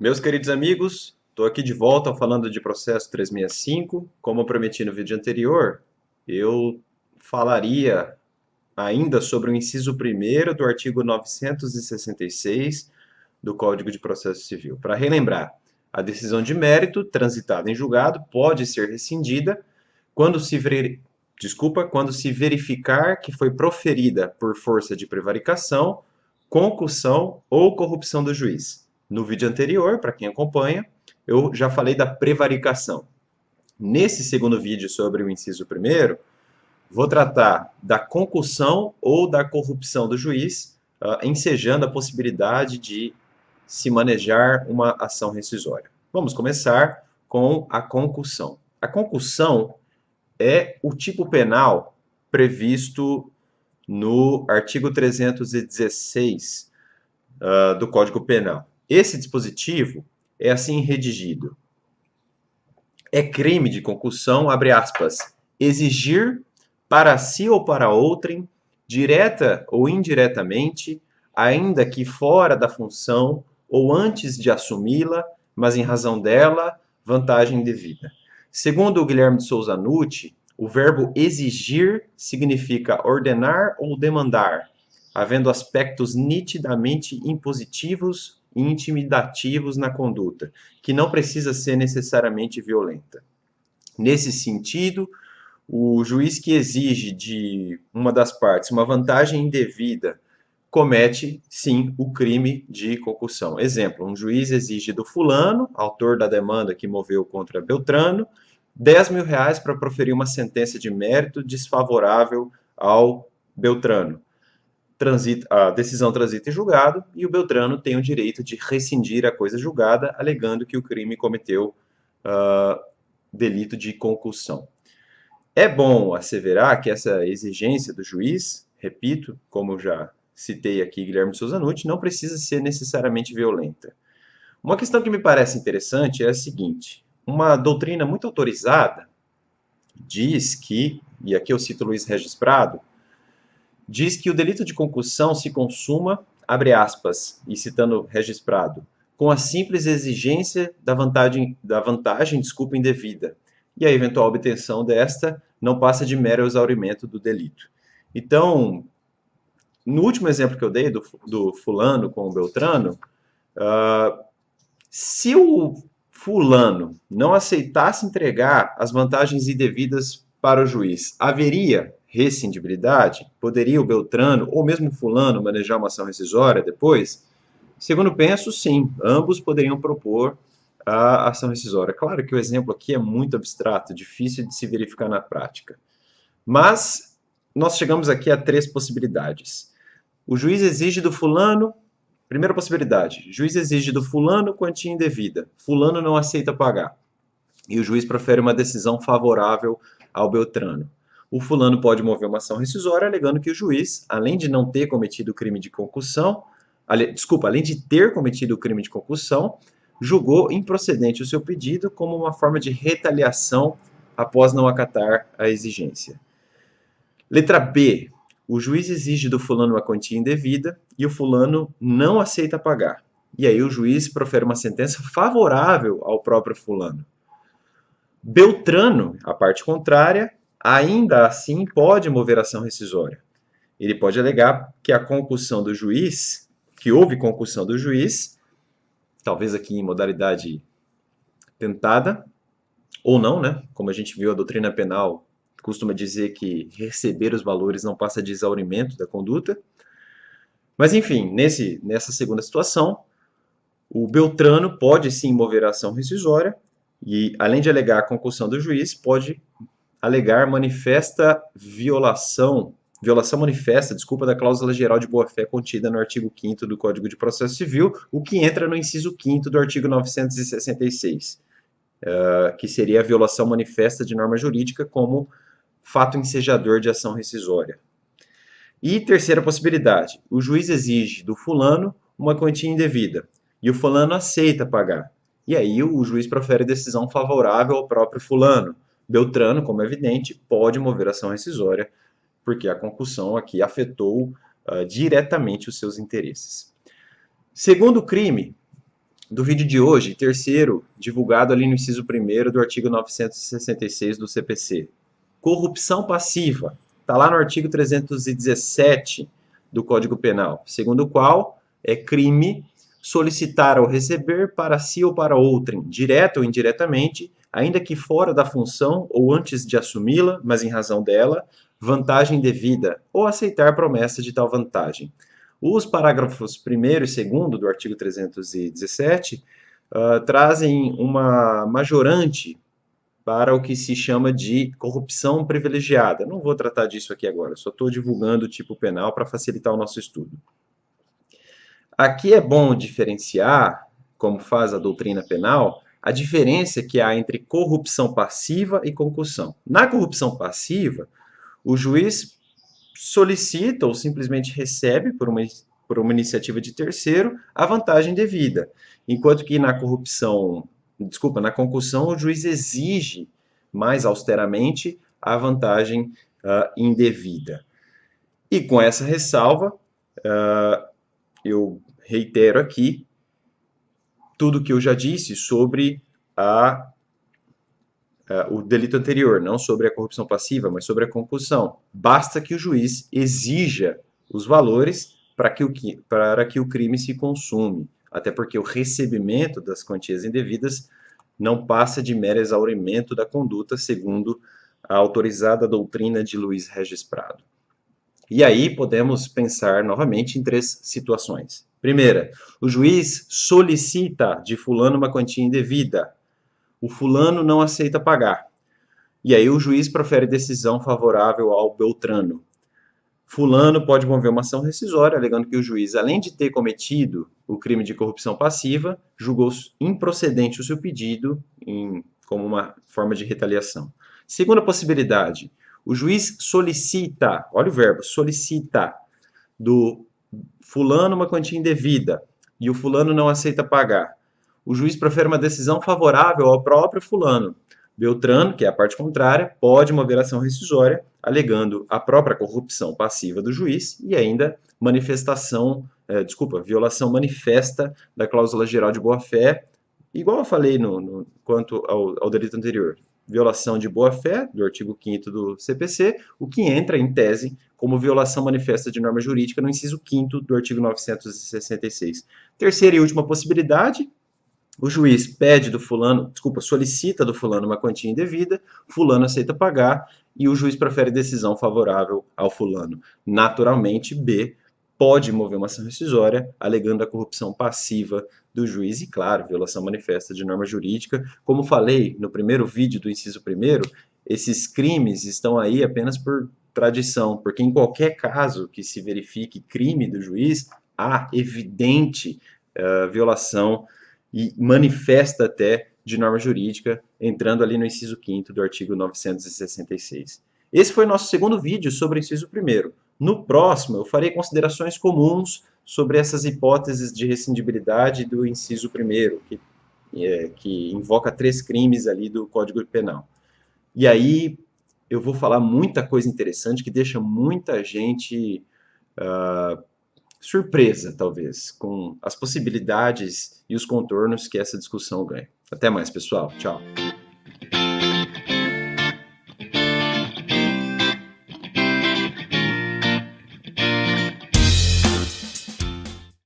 Meus queridos amigos, estou aqui de volta falando de processo 365. Como eu prometi no vídeo anterior, eu falaria ainda sobre o inciso primeiro do artigo 966 do Código de Processo Civil. Para relembrar, a decisão de mérito transitada em julgado pode ser rescindida quando quando se verificar que foi proferida por força de prevaricação, concussão ou corrupção do juiz. No vídeo anterior, para quem acompanha, eu já falei da prevaricação. Nesse segundo vídeo sobre o inciso primeiro, vou tratar da concussão ou da corrupção do juiz, ensejando a possibilidade de se manejar uma ação rescisória. Vamos começar com a concussão. A concussão é o tipo penal previsto no artigo 316 do Código Penal. Esse dispositivo é assim redigido. É crime de concussão, abre aspas, exigir para si ou para outrem, direta ou indiretamente, ainda que fora da função ou antes de assumi-la, mas em razão dela, vantagem devida. Segundo o Guilherme de Souza Nucci, o verbo exigir significa ordenar ou demandar, havendo aspectos nitidamente impositivos e intimidativos na conduta, que não precisa ser necessariamente violenta. Nesse sentido, o juiz que exige de uma das partes uma vantagem indevida comete, sim, o crime de concussão. Exemplo, um juiz exige do fulano, autor da demanda que moveu contra Beltrano, R$ 10.000 para proferir uma sentença de mérito desfavorável ao Beltrano. A decisão transita em julgado e o Beltrano tem o direito de rescindir a coisa julgada, alegando que o crime cometeu delito de concussão. É bom asseverar que essa exigência do juiz, repito, como já citei aqui Guilherme de Souza Nucci, não precisa ser necessariamente violenta. Uma questão que me parece interessante é a seguinte: uma doutrina muito autorizada diz que, e aqui eu cito Luiz Regis Prado, diz que o delito de concussão se consuma, abre aspas, e citando Regis Prado, com a simples exigência da vantagem indevida, e a eventual obtenção desta não passa de mero exaurimento do delito. Então, no último exemplo que eu dei do fulano com o Beltrano, se o fulano não aceitasse entregar as vantagens indevidas para o juiz, haveria rescindibilidade? Poderia o Beltrano, ou mesmo o fulano, manejar uma ação rescisória depois? Segundo penso, sim, ambos poderiam propor a ação rescisória. Claro que o exemplo aqui é muito abstrato, difícil de se verificar na prática. Mas nós chegamos aqui a três possibilidades. O juiz exige do fulano, primeira possibilidade, o juiz exige do fulano quantia indevida, fulano não aceita pagar, e o juiz profere uma decisão favorável ao Beltrano. O fulano pode mover uma ação rescisória alegando que o juiz, além de não ter cometido o crime de concussão, além de ter cometido o crime de concussão, julgou improcedente o seu pedido como uma forma de retaliação após não acatar a exigência. Letra B. O juiz exige do fulano uma quantia indevida e o fulano não aceita pagar. E aí o juiz profere uma sentença favorável ao próprio fulano. Beltrano, a parte contrária, ainda assim pode mover ação rescisória. Ele pode alegar que a concussão do juiz, que houve concussão do juiz, talvez aqui em modalidade tentada, ou não, né? Como a gente viu, a doutrina penal costuma dizer que receber os valores não passa de exaurimento da conduta. Mas, enfim, nessa segunda situação, o Beltrano pode sim mover a ação rescisória e, além de alegar a concussão do juiz, pode alegar violação manifesta, da cláusula geral de boa-fé contida no artigo 5º do Código de Processo Civil, o que entra no inciso 5º do artigo 966, que seria a violação manifesta de norma jurídica como fato ensejador de ação rescisória. E terceira possibilidade, o juiz exige do fulano uma quantia indevida e o fulano aceita pagar. E aí o juiz profere decisão favorável ao próprio fulano. Beltrano, como é evidente, pode mover ação rescisória porque a concussão aqui afetou diretamente os seus interesses. Segundo crime, do vídeo de hoje, terceiro, divulgado ali no inciso 1º do artigo 966 do CPC. Corrupção passiva, está lá no artigo 317 do Código Penal, segundo o qual é crime solicitar ou receber para si ou para outrem, direta ou indiretamente, ainda que fora da função ou antes de assumi-la, mas em razão dela, vantagem devida, ou aceitar promessa de tal vantagem. Os parágrafos 1º e 2º do artigo 317 trazem uma majorante para o que se chama de corrupção privilegiada. Não vou tratar disso aqui agora, só estou divulgando o tipo penal para facilitar o nosso estudo. Aqui é bom diferenciar, como faz a doutrina penal, a diferença que há entre corrupção passiva e concussão. Na corrupção passiva, o juiz solicita ou simplesmente recebe, por uma iniciativa de terceiro, a vantagem devida, enquanto que na na concussão, o juiz exige mais austeramente a vantagem indevida. E com essa ressalva, eu reitero aqui tudo que eu já disse sobre o delito anterior, não sobre a corrupção passiva, mas sobre a concussão. Basta que o juiz exija os valores para que o crime se consume, até porque o recebimento das quantias indevidas não passa de mero exaurimento da conduta, segundo a autorizada doutrina de Luiz Regis Prado. E aí podemos pensar novamente em 3 situações. Primeira, o juiz solicita de fulano uma quantia indevida. O fulano não aceita pagar. E aí o juiz profere decisão favorável ao Beltrano. Fulano pode mover uma ação rescisória, alegando que o juiz, além de ter cometido o crime de corrupção passiva, julgou improcedente o seu pedido como uma forma de retaliação. Segunda possibilidade, o juiz solicita, olha o verbo, solicita do fulano uma quantia indevida e o fulano não aceita pagar. O juiz profere uma decisão favorável ao próprio fulano. Beltrano, que é a parte contrária, pode mover ação rescisória, alegando a própria corrupção passiva do juiz e ainda violação manifesta da cláusula geral de boa-fé, igual eu falei quanto ao delito anterior. Violação de boa-fé, do artigo 5º do CPC, o que entra, em tese, como violação manifesta de norma jurídica no inciso 5º do artigo 966. Terceira e última possibilidade, o juiz solicita do fulano uma quantia indevida, fulano aceita pagar e o juiz profere decisão favorável ao fulano. Naturalmente, B pode mover uma ação rescisória, alegando a corrupção passiva do juiz e, claro, violação manifesta de norma jurídica. Como falei no primeiro vídeo do inciso 1º, esses crimes estão aí apenas por tradição, porque em qualquer caso que se verifique crime do juiz, há evidente violação e manifesta até de norma jurídica, entrando ali no inciso 5º do artigo 966. Esse foi o nosso segundo vídeo sobre o inciso 1º. No próximo, eu farei considerações comuns sobre essas hipóteses de rescindibilidade do inciso 1º, que invoca 3 crimes ali do Código Penal. E aí eu vou falar muita coisa interessante que deixa muita gente surpresa, talvez, com as possibilidades e os contornos que essa discussão ganha. Até mais, pessoal. Tchau.